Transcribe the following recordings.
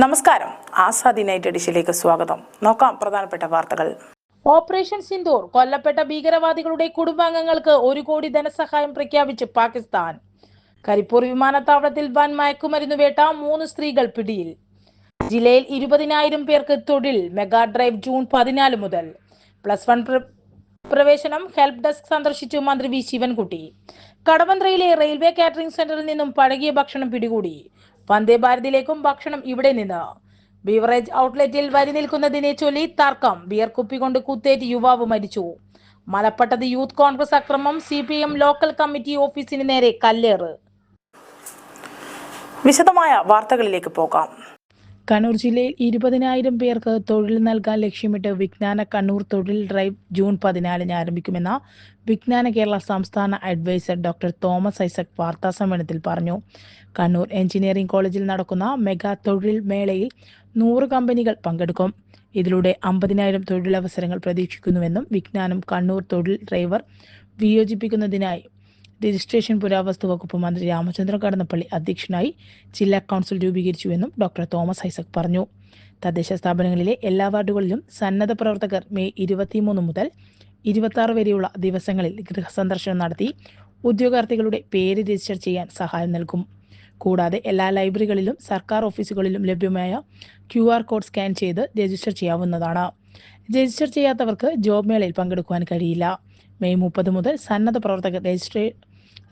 നമസ്കാരം. ആസാദി നൈറ്റ് എഡിഷനിലേക്ക് സ്വാഗതം. നോക്കാം പ്രധാനപ്പെട്ട വാർത്തകൾ. ഓപ്പറേഷൻ സിന്ദൂർ കൊല്ലപ്പെട്ട ഭീകരവാദികളുടെ കുടുംബാംഗങ്ങൾക്ക് 1 കോടി ധനസഹായം പ്രഖ്യാപിച്ച് പാകിസ്ഥാൻ. കരിപ്പൂർ വിമാനത്താവളത്തിൽ വൻ മയക്കുമരുന്ന് വേട്ട, 3 സ്ത്രീകൾ പിടിയിൽ. ജില്ലയിൽ 20,000 പേർക്ക് തൊഴിൽ. മെഗാ ഡ്രൈവ് ജൂൺ 14 മുതൽ. +1 പ്രവേശനം. ഹെൽപ്പ് ഡെസ്ക് സന്ദർശിച്ചു മന്ത്രി വി ശിവൻകുട്ടി. കടവന്ത്രയിലെ റെയിൽവേ കാറ്ററിംഗ് സെന്ററിൽ നിന്നും പഴകിയ ഭക്ഷണം പിടികൂടി. വന്ദേ ഭാരതിലേക്കും ഭക്ഷണം ഇവിടെ നിന്ന്. ബീവറേജ് ഔട്ട്ലെറ്റിൽ വരി നിൽക്കുന്നതിനെ ചൊല്ലി തർക്കം. ബിയർ കുപ്പി കൊണ്ട് കുത്തേറ്റ് യുവാവ് മരിച്ചു. മലപ്പട്ടത്ത് യൂത്ത് കോൺഗ്രസ് അക്രമം. CPM ലോക്കൽ കമ്മിറ്റി ഓഫീസിന് നേരെ കല്ലേറ്. വിശദമായ വാർത്തകളിലേക്ക് പോകാം. കണ്ണൂർ ജില്ലയിൽ 20,000 പേർക്ക് തൊഴിൽ നൽകാൻ ലക്ഷ്യമിട്ട് വിജ്ഞാന കണ്ണൂർ തൊഴിൽ ഡ്രൈവ് ജൂൺ 14 ആരംഭിക്കുമെന്ന് വിജ്ഞാന കേരള സംസ്ഥാന അഡ്വൈസർ ഡോക്ടർ തോമസ് ഐസക് വാർത്താസമ്മേളനത്തിൽ പറഞ്ഞു. കണ്ണൂർ എഞ്ചിനീയറിംഗ് കോളേജിൽ നടക്കുന്ന മെഗാ തൊഴിൽ മേളയിൽ 100 കമ്പനികൾ പങ്കെടുക്കും. ഇതിലൂടെ 50,000 തൊഴിലവസരങ്ങൾ പ്രതീക്ഷിക്കുന്നുവെന്നും വിജ്ഞാനം കണ്ണൂർ തൊഴിൽ ഡ്രൈവർ വിയോജിപ്പിക്കുന്നതിനായി രജിസ്ട്രേഷൻ പുരാവസ്തു വകുപ്പ് മന്ത്രി രാമചന്ദ്രൻ കടന്നപ്പള്ളി അധ്യക്ഷനായി ജില്ലാ കൗൺസിൽ രൂപീകരിച്ചുവെന്നും ഡോക്ടർ തോമസ് ഐസക് പറഞ്ഞു. തദ്ദേശ സ്ഥാപനങ്ങളിലെ എല്ലാ വാർഡുകളിലും സന്നദ്ധ പ്രവർത്തകർ മെയ് 23 മുതൽ 26 വരെയുള്ള ദിവസങ്ങളിൽ ഗൃഹസന്ദർശനം നടത്തി ഉദ്യോഗാർത്ഥികളുടെ പേര് രജിസ്റ്റർ ചെയ്യാൻ സഹായം നൽകും. കൂടാതെ എല്ലാ ലൈബ്രറികളിലും സർക്കാർ ഓഫീസുകളിലും ലഭ്യമായ QR കോഡ് സ്കാൻ ചെയ്ത് രജിസ്റ്റർ ചെയ്യാവുന്നതാണ്. രജിസ്റ്റർ ചെയ്യാത്തവർക്ക് ജോബ് മേളയിൽ പങ്കെടുക്കുവാൻ കഴിയില്ല. മെയ് 30 മുതൽ സന്നദ്ധ പ്രവർത്തകർ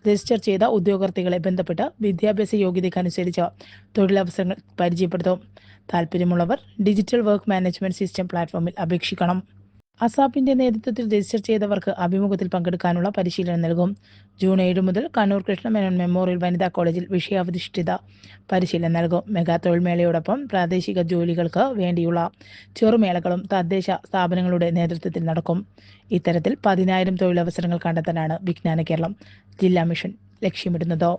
രജിസ്റ്റർ ചെയ്ത ഉദ്യോഗാർത്ഥികളെ ബന്ധപ്പെട്ട് വിദ്യാഭ്യാസ യോഗ്യതയ്ക്കനുസരിച്ച് തൊഴിലവസരങ്ങൾ പരിചയപ്പെടുത്തും. താല്പര്യമുള്ളവർ ഡിജിറ്റൽ വർക്ക് മാനേജ്മെന്റ് സിസ്റ്റം പ്ലാറ്റ്ഫോമിൽ അപേക്ഷിക്കണം. അസാപ്പിന്റെ നേതൃത്വത്തിൽ രജിസ്റ്റർ ചെയ്തവർക്ക് അഭിമുഖത്തിൽ പങ്കെടുക്കാനുള്ള പരിശീലനം നൽകും. ജൂൺ 7 മുതൽ കണ്ണൂർ കൃഷ്ണമേനോൻ മെമ്മോറിയൽ വനിതാ കോളേജിൽ വിഷയാധിഷ്ഠിത പരിശീലനം നൽകും. മെഗാ തൊഴിൽ മേളയോടൊപ്പം പ്രാദേശിക ജോലികൾക്ക് വേണ്ടിയുള്ള ചെറുമേളകളും തദ്ദേശ സ്ഥാപനങ്ങളുടെ നേതൃത്വത്തിൽ നടക്കും. ഇത്തരത്തിൽ 10,000 തൊഴിലവസരങ്ങൾ കണ്ടെത്താനാണ് വിജ്ഞാന കേരളം ജില്ലാ മിഷൻ ലക്ഷ്യമിടുന്നത്.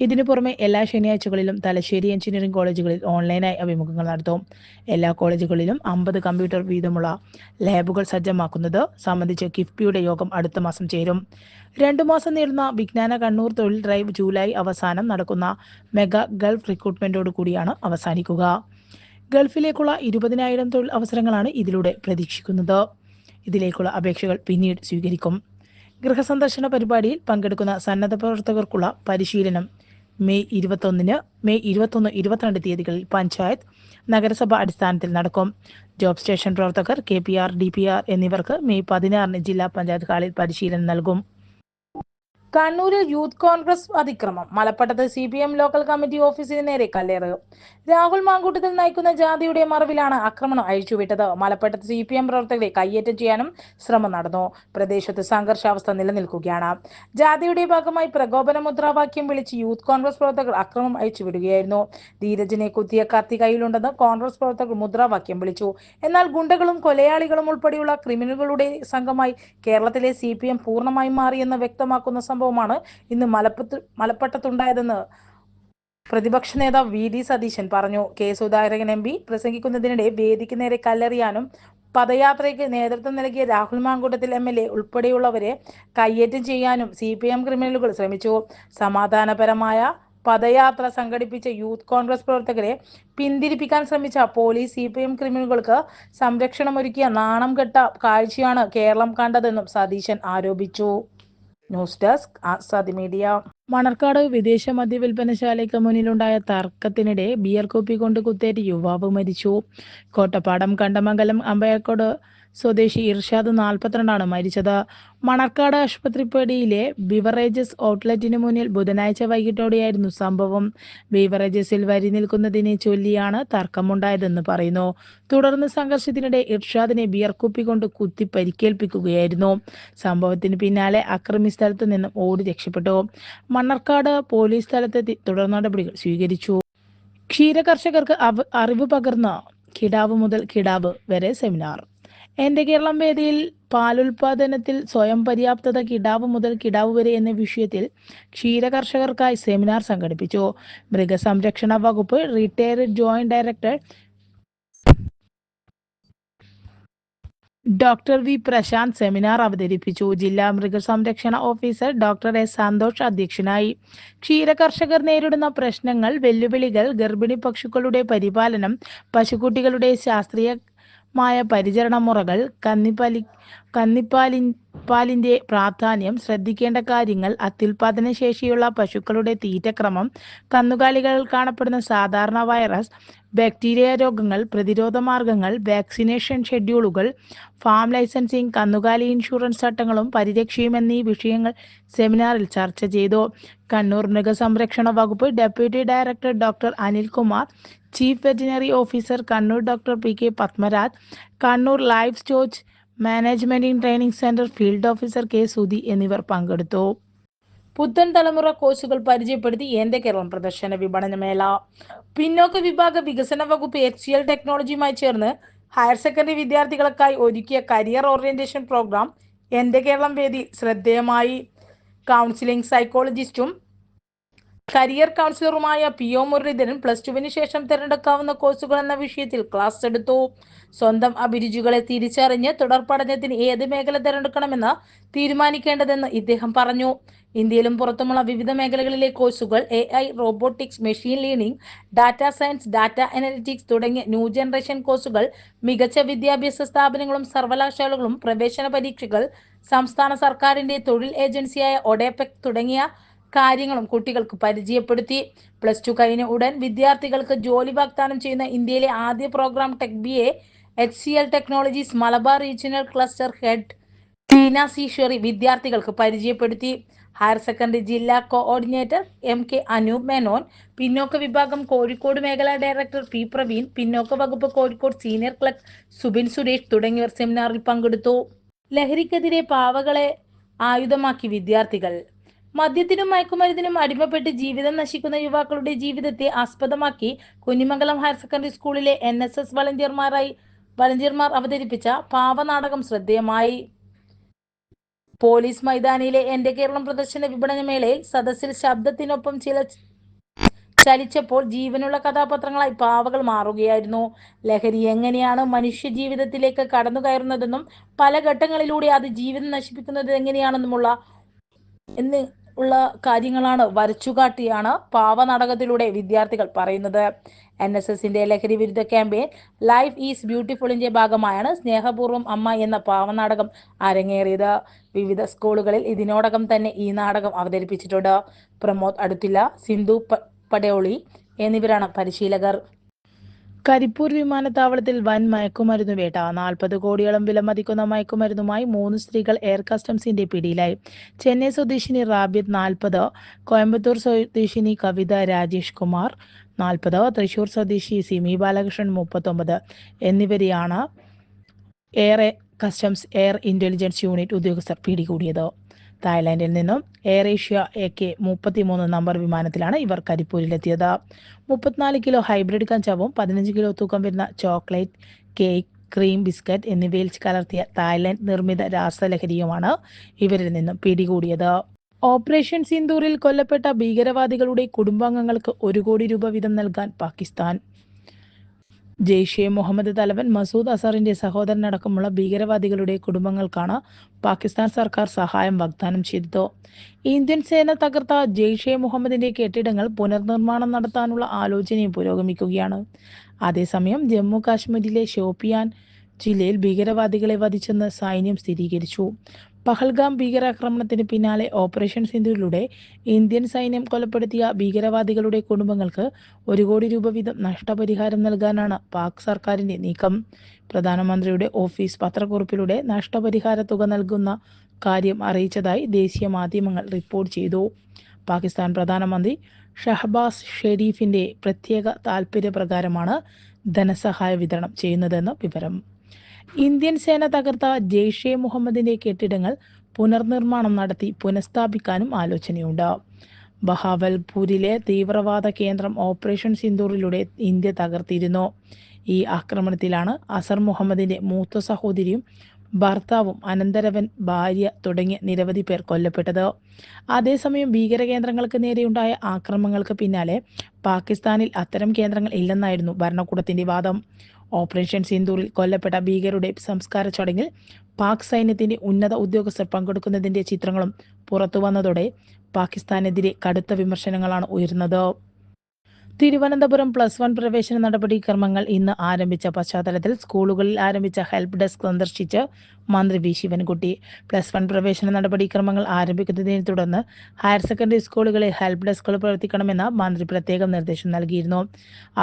ഇതിനു പുറമെ എല്ലാ ശനിയാഴ്ചകളിലും തലശ്ശേരി എഞ്ചിനീയറിംഗ് കോളേജുകളിൽ ഓൺലൈനായി അഭിമുഖങ്ങൾ നടത്തും. എല്ലാ കോളേജുകളിലും 50 കമ്പ്യൂട്ടർ വീതമുള്ള ലാബുകൾ സജ്ജമാക്കുന്നത് സംബന്ധിച്ച് കിഫ്ബിയുടെ യോഗം അടുത്ത മാസം ചേരും. 2 മാസം നീളുന്ന വിജ്ഞാന കണ്ണൂർ തൊഴിൽ ഡ്രൈവ് ജൂലൈ അവസാനം നടക്കുന്ന മെഗാ ഗൾഫ് റിക്രൂട്ട്മെന്റോടു കൂടിയാണ് അവസാനിക്കുക. ഗൾഫിലേക്കുള്ള 20,000 തൊഴിൽ അവസരങ്ങളാണ് ഇതിലൂടെ പ്രതീക്ഷിക്കുന്നത്. ഇതിലേക്കുള്ള അപേക്ഷകൾ പിന്നീട് സ്വീകരിക്കും. ഗൃഹസന്ദർശന പരിപാടിയിൽ പങ്കെടുക്കുന്ന സന്നദ്ധ പ്രവർത്തകർക്കുള്ള പരിശീലനം മെയ് 21, 22 തീയതികളിൽ പഞ്ചായത്ത്, നഗരസഭ അടിസ്ഥാനത്തിൽ നടക്കും. ജോബ് സ്റ്റേഷൻ പ്രവർത്തകർ, KPR, DPR എന്നിവർക്ക് മെയ് 16 ജില്ലാ പഞ്ചായത്ത് ഹാളിൽ പരിശീലനം നൽകും. കണ്ണൂരിൽ യൂത്ത് കോൺഗ്രസ് അതിക്രമം. മലപ്പട്ടത്ത് CPM ലോക്കൽ കമ്മിറ്റി ഓഫീസിന് നേരെ കല്ലേറ്. രാഹുൽ മാങ്കൂട്ടത്തിൽ നയിക്കുന്ന ജാഥയുടെ മറവിലാണ് ആക്രമണം അഴിച്ചുവിട്ടത്. മലപ്പട്ടത്ത് CPM പ്രവർത്തകരെ കയ്യേറ്റം ചെയ്യാനും ശ്രമം നടന്നു. പ്രദേശത്ത് സംഘർഷാവസ്ഥ നിലനിൽക്കുകയാണ്. ജാഥയുടെ ഭാഗമായി പ്രകോപന മുദ്രാവാക്യം വിളിച്ച് യൂത്ത് കോൺഗ്രസ് പ്രവർത്തകർ അക്രമം അഴിച്ചുവിടുകയായിരുന്നു. ധീരജിനെ കുത്തിയ കത്തി കയ്യിലുണ്ടെന്ന് കോൺഗ്രസ് പ്രവർത്തകർ മുദ്രാവാക്യം വിളിച്ചു. എന്നാൽ ഗുണ്ടകളും കൊലയാളികളും ഉൾപ്പെടെയുള്ള ക്രിമിനലുകളുടെ സംഘമായി കേരളത്തിലെ CPM പൂർണ്ണമായും മാറിയെന്ന് വ്യക്തമാക്കുന്ന സംഭവമാണ് ഇന്ന് മലപ്പട്ടത്തുണ്ടായതെന്ന് പ്രതിപക്ഷ നേതാവ് VD സതീശൻ പറഞ്ഞു. K സുധാകരൻ MP പ്രസംഗിക്കുന്നതിനിടെ വേദിക്ക് നേരെ കല്ലെറിയാനും പദയാത്രയ്ക്ക് നേതൃത്വം നൽകിയ രാഹുൽ മാങ്കൂട്ടത്തിൽ MLA ഉൾപ്പെടെയുള്ളവരെ കയ്യേറ്റം ചെയ്യാനും CPM ക്രിമിനലുകൾ ശ്രമിച്ചു. സമാധാനപരമായ പദയാത്ര സംഘടിപ്പിച്ച യൂത്ത് കോൺഗ്രസ് പ്രവർത്തകരെ പിന്തിരിപ്പിക്കാൻ ശ്രമിച്ച പോലീസ് CPM ക്രിമിനലുകൾക്ക് സംരക്ഷണമൊരുക്കിയ നാണം കെട്ട കാഴ്ചയാണ് കേരളം കണ്ടതെന്നും സതീശൻ ആരോപിച്ചു. News desk Azadi media. Manarcad വിദേശ മദ്യവിൽപ്പനശാലയ്ക്ക് മുന്നിലുണ്ടായ തർക്കത്തിനിടെ ബിയർ കുപ്പി കൊണ്ട് കുത്തേറ്റ് യുവാവ് മരിച്ചു. കോട്ടപ്പാടം കണ്ടമംഗലം അമ്പയക്കോട് സ്വദേശി ഇർഷാദ് 42 മരിച്ചത്. മണർക്കാട് ആശുപത്രിപ്പടിയിലെ ബിവറേജസ് ഔട്ട്ലെറ്റിന് മുന്നിൽ ബുധനാഴ്ച വൈകിട്ടോടെയായിരുന്നു സംഭവം. ബിവറേജസിൽ വരി നിൽക്കുന്നതിനെ ചൊല്ലിയാണ് തർക്കമുണ്ടായതെന്ന് പറയുന്നു. തുടർന്ന് സംഘർഷത്തിനിടെ ഇർഷാദിനെ ബിയർ കുപ്പി കൊണ്ട് കുത്തി പരിക്കേൽപ്പിക്കുകയായിരുന്നു. സംഭവത്തിന് പിന്നാലെ അക്രമി സ്ഥലത്ത് നിന്നും ഓടി രക്ഷപ്പെട്ടു. മണ്ണർക്കാട് പോലീസ് സ്ഥലത്തെത്തി തുടർ നടപടികൾ സ്വീകരിച്ചു. ക്ഷീരകർഷകർക്ക് അറിവ് പകർന്ന കിടാവ് മുതൽ കിടാവ് വരെ സെമിനാർ. എന്റെ കേരളം വേദിയിൽ പാലുൽപാദനത്തിൽ സ്വയം പര്യാപ്തത കിടാവ് മുതൽ കിടാവ് വരെ എന്ന വിഷയത്തിൽ ക്ഷീരകർഷകർക്കായി സെമിനാർ സംഘടിപ്പിച്ചു. മൃഗസംരക്ഷണ വകുപ്പ് retired joint director doctor V Prashanth seminar അവതരിപ്പിച്ചു. ജില്ലാ മൃഗസംരക്ഷണ ഓഫീസർ ഡോക്ടർ എസ് സന്തോഷ് അധ്യക്ഷനായി. ക്ഷീരകർഷകർ നേരിടുന്ന പ്രശ്നങ്ങൾ, വെല്ലുവിളികൾ, ഗർഭിണി പശുക്കളുടെ പരിപാലനം, പശുക്കുട്ടികളുടെ ശാസ്ത്രീയമായ പരിചരണ മുറകൾ, കന്നിപ്പാലിന്റെ പ്രാധാന്യം, ശ്രദ്ധിക്കേണ്ട കാര്യങ്ങൾ, അത്യുൽപാദന ശേഷിയുള്ള പശുക്കളുടെ തീറ്റക്രമം, കന്നുകാലികളിൽ കാണപ്പെടുന്ന സാധാരണ വൈറസ്, ബാക്ടീരിയ രോഗങ്ങൾ, പ്രതിരോധ മാർഗങ്ങൾ, വാക്സിനേഷൻ ഷെഡ്യൂളുകൾ, ഫാം ലൈസൻസിംഗ്, കന്നുകാലി ഇൻഷുറൻസ് ചട്ടങ്ങളും പരിരക്ഷയും എന്നീ വിഷയങ്ങൾ സെമിനാറിൽ ചർച്ച ചെയ്തു. കണ്ണൂർ മൃഗസംരക്ഷണ വകുപ്പ് deputy director doctor Anilkumar, chief veterinary officer Kannur doctor P K Padmaraj, Kannur life stock management training centre field officer K Sudhi എന്നിവർ പങ്കെടുത്തു. പുത്തൻ തലമുറ കോഴ്സുകൾ പരിചയപ്പെടുത്തി എന്റെ കേരളം പ്രദർശന വിപണനമേള. പിന്നോക്ക വിഭാഗ വികസന വകുപ്പ് HCL ടെക്നോളജിയുമായി ചേർന്ന് ഹയർ സെക്കൻഡറി വിദ്യാർത്ഥികൾക്കായി ഒരുക്കിയ കരിയർ ഓറിയന്റേഷൻ പ്രോഗ്രാം എന്റെ കേരളം വേദി ശ്രദ്ധേയമായി. കൗൺസിലിംഗ് സൈക്കോളജിസ്റ്റും കരിയർ കൗൺസിലറുമായ PO മുരളീധരൻ +2 ശേഷം തിരഞ്ഞെടുക്കാവുന്ന കോഴ്സുകൾ എന്ന വിഷയത്തിൽ ക്ലാസ് എടുത്തു. സ്വന്തം അഭിരുചികളെ തിരിച്ചറിഞ്ഞ് തുടർ പഠനത്തിന് ഏത് മേഖല തിരഞ്ഞെടുക്കണമെന്ന് തീരുമാനിക്കേണ്ടതെന്ന് ഇദ്ദേഹം പറഞ്ഞു. ഇന്ത്യയിലും പുറത്തുമുള്ള വിവിധ മേഖലകളിലെ കോഴ്സുകൾ AI, robotics, machine learning, data science, data analytics തുടങ്ങിയ ന്യൂ ജനറേഷൻ കോഴ്സുകൾ മികച്ച വിദ്യാഭ്യാസ സ്ഥാപനങ്ങളും സർവകലാശാലകളും പ്രവേശന പരീക്ഷകൾ, സംസ്ഥാന സർക്കാരിന്റെ തൊഴിൽ ഏജൻസിയായ ഒഡെപെക് തുടങ്ങിയ കാര്യങ്ങളും കുട്ടികൾക്ക് പരിചയപ്പെടുത്തി. +2 കഴിഞ്ഞ ഉടൻ വിദ്യാർത്ഥികൾക്ക് ജോലി വാഗ്ദാനം ചെയ്യുന്ന ഇന്ത്യയിലെ ആദ്യ programme tech BA HCL technologies Malabar regional cluster head Teena C Sherry വിദ്യാർത്ഥികൾക്ക് പരിചയപ്പെടുത്തി. ഹയർ സെക്കൻഡറി ജില്ലാ കോഓർഡിനേറ്റർ MK അനൂപ് മേനോൻ, പിന്നോക്ക വിഭാഗം കോഴിക്കോട് മേഖലാ ഡയറക്ടർ P പ്രവീൺ, പിന്നോക്ക വകുപ്പ് കോഴിക്കോട് സീനിയർ ക്ലർക്ക് സുബിൻ സുരേഷ് തുടങ്ങിയവർ സെമിനാറിൽ പങ്കെടുത്തു. ലഹരിക്കെതിരെ പാവകളെ ആയുധമാക്കി വിദ്യാർത്ഥികൾ. മദ്യത്തിനും മയക്കുമരുന്നിനും അടിമപ്പെട്ട് ജീവിതം നശിക്കുന്ന യുവാക്കളുടെ ജീവിതത്തെ ആസ്പദമാക്കി കുഞ്ഞിമംഗലം ഹയർ സെക്കൻഡറി സ്കൂളിലെ NSS വളണ്ടിയർമാർ അവതരിപ്പിച്ച പാവനാടകം ശ്രദ്ധേയമായി. പോലീസ് മൈതാനിയിലെ എന്റെ കേരളം പ്രദർശന വിപണനമേളയിൽ സദസ്സിൽ ശബ്ദത്തിനൊപ്പം ചലിച്ചപ്പോൾ ജീവനുള്ള കഥാപാത്രങ്ങളായി പാവകൾ മാറുകയായിരുന്നു. ലഹരി എങ്ങനെയാണ് മനുഷ്യ ജീവിതത്തിലേക്ക് കടന്നു കയറുന്നതെന്നും പല ഘട്ടങ്ങളിലൂടെ അത് ജീവിതം നശിപ്പിക്കുന്നത് എങ്ങനെയാണെന്നുമുള്ള കാര്യങ്ങളാണ് വരച്ചുകാട്ടിയാണ് പാവനാടകത്തിലൂടെ വിദ്യാർത്ഥികൾ പറയുന്നത്. NSSന്റെ ലഹരി വിരുദ്ധ ക്യാമ്പയിൻ ലൈഫ് ഈസ് ബ്യൂട്ടിഫുളിന്റെ ഭാഗമായാണ് സ്നേഹപൂർവ്വം അമ്മ എന്ന പാവനാടകം അരങ്ങേറിയത്. വിവിധ സ്കൂളുകളിൽ ഇതിനോടകം തന്നെ ഈ നാടകം അവതരിപ്പിച്ചിട്ടുണ്ട്. പ്രമോദ് അടുത്തില്ല, സിന്ധു പടയോളി എന്നിവരാണ് പരിശീലകർ. കരിപ്പൂർ വിമാനത്താവളത്തിൽ വൻ മയക്കുമരുന്ന് വേട്ട. 40 കോടിയോളം വിലമതിക്കുന്ന മയക്കുമരുന്നുമായി 3 സ്ത്രീകൾ എയർ കസ്റ്റംസിന്റെ പിടിയിലായി. ചെന്നൈ സ്വദേശിനി റാബിയത്ത് 40, കോയമ്പത്തൂർ സ്വദേശിനി കവിത രാജേഷ് കുമാർ 40, തൃശൂർ സ്വദേശി സിമി ബാലകൃഷ്ണൻ 39 എന്നിവരെയാണ് air customs air intelligence unit ഉദ്യോഗസ്ഥർ പിടികൂടിയത്. തായ്ലാന്റിൽ നിന്നും എയർ ഏഷ്യ AK-33 നമ്പർ വിമാനത്തിലാണ് ഇവർ കരിപ്പൂരിലെത്തിയത്. 34 കിലോ ഹൈബ്രിഡ് കഞ്ചാവും 15 കിലോ തൂക്കം വരുന്ന ചോക്ലേറ്റ്, കേക്ക്, ക്രീം ബിസ്ക്കറ്റ് എന്നിവയിൽ കലർത്തിയ തായ്ലാന്റ് നിർമ്മിത രാസലഹരിയുമാണ് ഇവരിൽ നിന്നും പിടികൂടിയത്. ഓപ്പറേഷൻ സിന്ദൂറിൽ കൊല്ലപ്പെട്ട ഭീകരവാദികളുടെ കുടുംബാംഗങ്ങൾക്ക് 1 കോടി രൂപ വീതം നൽകാൻ പാകിസ്ഥാൻ. ജെയ്ഷെ മുഹമ്മദ് തലവൻ മസൂദ് അസറിന്റെ സഹോദരനടക്കമുള്ള ഭീകരവാദികളുടെ കുടുംബങ്ങൾക്കാണ് പാകിസ്ഥാൻ സർക്കാർ സഹായം വാഗ്ദാനം ചെയ്തത്. ഇന്ത്യൻ സേന തകർത്ത ജെയ്ഷെ മുഹമ്മദിന്റെ കെട്ടിടങ്ങൾ പുനർനിർമ്മാണം നടത്താനുള്ള ആലോചനയും പുരോഗമിക്കുകയാണ്. അതേസമയം ജമ്മു കാശ്മീരിലെ ഷോപ്പിയാൻ ജില്ലയിൽ ഭീകരവാദികളെ വധിച്ചെന്ന് സൈന്യം സ്ഥിരീകരിച്ചു. പഹൽഗാം ഭീകരാക്രമണത്തിന് പിന്നാലെ ഓപ്പറേഷൻ സിന്ദൂരിലൂടെ ഇന്ത്യൻ സൈന്യം കൊലപ്പെടുത്തിയ ഭീകരവാദികളുടെ കുടുംബങ്ങൾക്ക് 1 കോടി രൂപ വീതം നഷ്ടപരിഹാരം നൽകാനാണ് പാക് സർക്കാരിന്റെ നീക്കം. പ്രധാനമന്ത്രിയുടെ ഓഫീസ് പത്രക്കുറിപ്പിലൂടെ നഷ്ടപരിഹാര തുക നൽകുന്ന കാര്യം അറിയിച്ചതായി ദേശീയ മാധ്യമങ്ങൾ റിപ്പോർട്ട് ചെയ്തു. പാകിസ്ഥാൻ പ്രധാനമന്ത്രി ഷഹബാസ് ഷെരീഫിന്റെ പ്രത്യേക താൽപര്യപ്രകാരമാണ് ധനസഹായ വിതരണം ചെയ്യുന്നതെന്ന് വിവരം. ഇന്ത്യൻ സേന തകർത്ത ജെയ്ഷെ മുഹമ്മദിന്റെ കെട്ടിടങ്ങൾ പുനർനിർമ്മാണം നടത്തി പുനഃസ്ഥാപിക്കാനും ആലോചനയുണ്ട്. ബഹാവൽപൂരിലെ തീവ്രവാദ കേന്ദ്രം ഓപ്പറേഷൻ സിന്ദൂറിലൂടെ ഇന്ത്യ തകർത്തിരുന്നു. ഈ ആക്രമണത്തിലാണ് അസർ മുഹമ്മദിന്റെ മൂത്ത സഹോദരിയും ഭർത്താവും അനന്തരവൻ ഭാര്യ തുടങ്ങിയ നിരവധി പേർ കൊല്ലപ്പെട്ടത്. അതേസമയം ഭീകര കേന്ദ്രങ്ങൾക്ക് നേരെയുണ്ടായ ആക്രമണങ്ങൾക്ക് പിന്നാലെ പാകിസ്ഥാനിൽ അത്തരം കേന്ദ്രങ്ങൾ ഇല്ലെന്നായിരുന്നു ഭരണകൂടത്തിന്റെ വാദം. ഓപ്പറേഷൻ സിന്ദൂറിൽ കൊല്ലപ്പെട്ട ഭീകരരുടെ സംസ്കാര ചടങ്ങിൽ പാക് സൈന്യത്തിന്റെ ഉന്നത ഉദ്യോഗസ്ഥർ പങ്കെടുക്കുന്നതിന്റെ ചിത്രങ്ങളും പുറത്തു വന്നതോടെ പാകിസ്ഥാനെതിരെ കടുത്ത വിമർശനങ്ങളാണ് ഉയർന്നത്. തിരുവനന്തപുരം +1 പ്രവേശന നടപടിക്രമങ്ങൾ ഇന്ന് ആരംഭിച്ച പശ്ചാത്തലത്തിൽ സ്കൂളുകളിൽ ആരംഭിച്ച ഹെൽപ്പ് ഡെസ്ക് സന്ദർശിച്ച് മന്ത്രി വി ശിവൻകുട്ടി. +1 പ്രവേശന നടപടിക്രമങ്ങൾ ആരംഭിക്കുന്നതിനെ തുടർന്ന് ഹയർ സെക്കൻഡറി സ്കൂളുകളിൽ ഹെൽപ്പ് ഡെസ്കുകൾ പ്രവർത്തിക്കണമെന്ന് മന്ത്രി പ്രത്യേകം നിർദ്ദേശം നൽകിയിരുന്നു.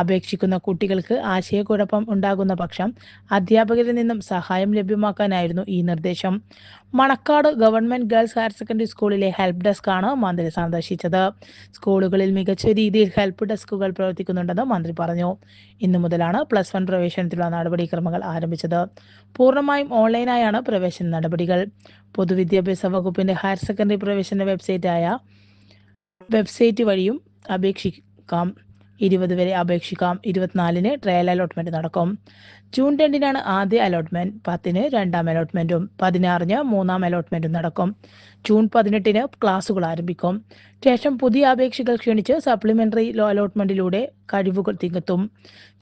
അപേക്ഷിക്കുന്ന കുട്ടികൾക്ക് ആശയക്കുഴപ്പം ഉണ്ടാകുന്ന പക്ഷം അധ്യാപകരിൽ നിന്നും സഹായം ലഭ്യമാക്കാനായിരുന്നു ഈ നിർദ്ദേശം. Manakkad government girls higher secondary സ്കൂളിലെ ഹെൽപ്പ് ഡെസ്കാണ് മന്ത്രി സന്ദർശിച്ചത്. സ്കൂളുകളിൽ മികച്ച രീതിയിൽ ഹെൽപ്പ് ഡെസ്കുകൾ പ്രവർത്തിക്കുന്നുണ്ടെന്ന് മന്ത്രി പറഞ്ഞു. ഇന്നു മുതലാണ് +1 പ്രവേശനത്തിലുള്ള നടപടിക്രമങ്ങൾ ആരംഭിച്ചത്. പൂർണ്ണമായും ഓൺലൈനായാണ് പ്രവേശന നടപടികൾ. പൊതുവിദ്യാഭ്യാസ വകുപ്പിന്റെ ഹയർ സെക്കൻഡറി പ്രവേശന വെബ്സൈറ്റ് വഴിയും അപേക്ഷിക്കാം. 20 വരെ അപേക്ഷിക്കാം. 24-ന് ട്രയൽ അലോട്ട്മെന്റ് നടക്കും. ജൂൺ 2-നാണ് ആദ്യ അലോട്ട്മെന്റ്, 10-ന് രണ്ടാം അലോട്ട്മെന്റും 16-ന് മൂന്നാം അലോട്ട്മെന്റും നടക്കും. ജൂൺ 18-ന് ക്ലാസുകൾ ആരംഭിക്കും. ശേഷം പുതിയ അപേക്ഷകൾ ക്ഷണിച്ച് സപ്ലിമെന്ററി അലോട്ട്മെന്റിലൂടെ കഴിവുകൾ തികത്തും.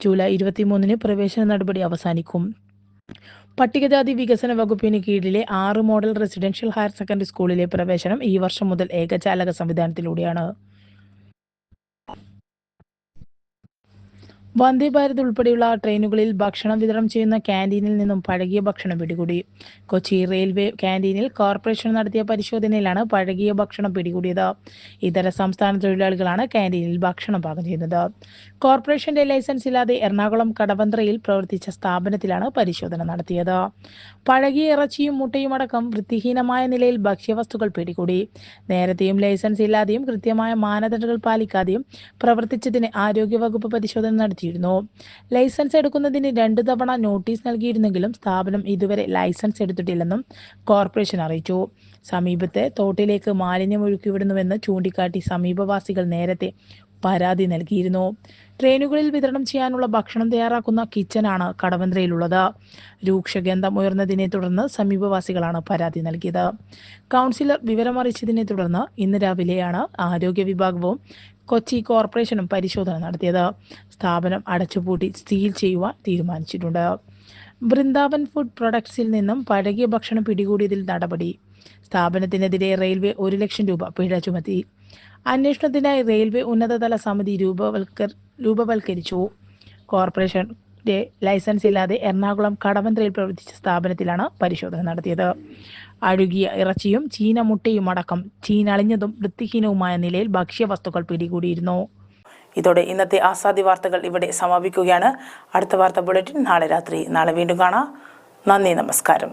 ജൂലൈ 23-ന് പ്രവേശന നടപടി അവസാനിക്കും. പട്ടികജാതി വികസന വകുപ്പിന് കീഴിലെ 6 മോഡൽ റെസിഡൻഷ്യൽ ഹയർ സെക്കൻഡറി സ്കൂളിലെ പ്രവേശനം ഈ വർഷം മുതൽ ഏകജാലക സംവിധാനത്തിലൂടെയാണ്. വന്ദേ ഭാരത് ഉൾപ്പെടെയുള്ള ട്രെയിനുകളിൽ ഭക്ഷണം വിതരണം ചെയ്യുന്ന ക്യാന്റീനിൽ നിന്നും പഴകിയ ഭക്ഷണം പിടികൂടി. കൊച്ചി റെയിൽവേ ക്യാന്റീനിൽ കോർപ്പറേഷൻ നടത്തിയ പരിശോധനയിലാണ് പഴകിയ ഭക്ഷണം പിടികൂടിയത്. ഇതര സംസ്ഥാന തൊഴിലാളികളാണ് ക്യാന്റീനിൽ ഭക്ഷണം പാകം ചെയ്യുന്നത്. കോർപ്പറേഷന്റെ ലൈസൻസ് ഇല്ലാതെ എറണാകുളം കടവന്ത്രയിൽ പ്രവർത്തിച്ച സ്ഥാപനത്തിലാണ് പരിശോധന നടത്തിയത്. പഴകിയ ഇറച്ചിയും മുട്ടയും അടക്കം വൃത്തിഹീനമായ നിലയിൽ ഭക്ഷ്യവസ്തുക്കൾ പിടികൂടി. നേരത്തെയും ലൈസൻസ് ഇല്ലാതെയും കൃത്യമായ മാനദണ്ഡങ്ങൾ പാലിക്കാതെയും പ്രവർത്തിച്ചതിന് ആരോഗ്യവകുപ്പ് പരിശോധന നടത്തിയിരുന്നു. ലൈസൻസ് എടുക്കുന്നതിന് 2 തവണ നോട്ടീസ് നൽകിയിരുന്നെങ്കിലും സ്ഥാപനം ഇതുവരെ ലൈസൻസ് എടുത്തിട്ടില്ലെന്നും കോർപ്പറേഷൻ അറിയിച്ചു. സമീപത്തെ തോട്ടിലേക്ക് മാലിന്യം ഒഴുക്കിവിടുന്നുവെന്ന് ചൂണ്ടിക്കാട്ടി സമീപവാസികൾ നേരത്തെ പരാതി നൽകിയിരുന്നു. ട്രെയിനുകളിൽ വിതരണം ചെയ്യാനുള്ള ഭക്ഷണം തയ്യാറാക്കുന്ന കിച്ചനാണ് കടവന്ത്രയിലുള്ളത്. രൂക്ഷഗന്ധം ഉയർന്നതിനെ തുടർന്ന് സമീപവാസികളാണ് പരാതി നൽകിയത്. കൗൺസിലർ വിവരമറിയിച്ചതിനെ തുടർന്ന് ഇന്ന് രാവിലെയാണ് ആരോഗ്യ വിഭാഗവും കൊച്ചി കോർപ്പറേഷനും പരിശോധന നടത്തിയത്. സ്ഥാപനം അടച്ചുപൂട്ടി സീൽ ചെയ്യുവാൻ തീരുമാനിച്ചിട്ടുണ്ട്. വൃന്ദാവൻ ഫുഡ് പ്രൊഡക്ട്സിൽ നിന്നും പഴകിയ ഭക്ഷണം പിടികൂടിയതിൽ നടപടി. സ്ഥാപനത്തിനെതിരെ റെയിൽവേ 1 ലക്ഷം രൂപ പിഴ ചുമത്തി. അന്വേഷണത്തിനായി റെയിൽവേ ഉന്നതതല സമിതി രൂപവൽക്കരിച്ചു. കോർപ്പറേഷന്റെ ലൈസൻസ് ഇല്ലാതെ എറണാകുളം കടവന്ത്രയിൽ പ്രവർത്തിച്ച സ്ഥാപനത്തിലാണ് പരിശോധന നടത്തിയത്. അഴുകിയ ഇറച്ചിയും ചീന മുട്ടയും അടക്കം ചീനളിഞ്ഞതും വൃത്തിഹീനവുമായ നിലയിൽ ഭക്ഷ്യവസ്തുക്കൾ പിടികൂടിയിരുന്നു. ഇതോടെ ഇന്നത്തെ ആസാദി വാർത്തകൾ ഇവിടെ സമാപിക്കുകയാണ്. അടുത്ത വാർത്താ ബുള്ളറ്റിൻ നാളെ രാത്രി. നാളെ വീണ്ടും കാണാം. നന്ദി, നമസ്കാരം.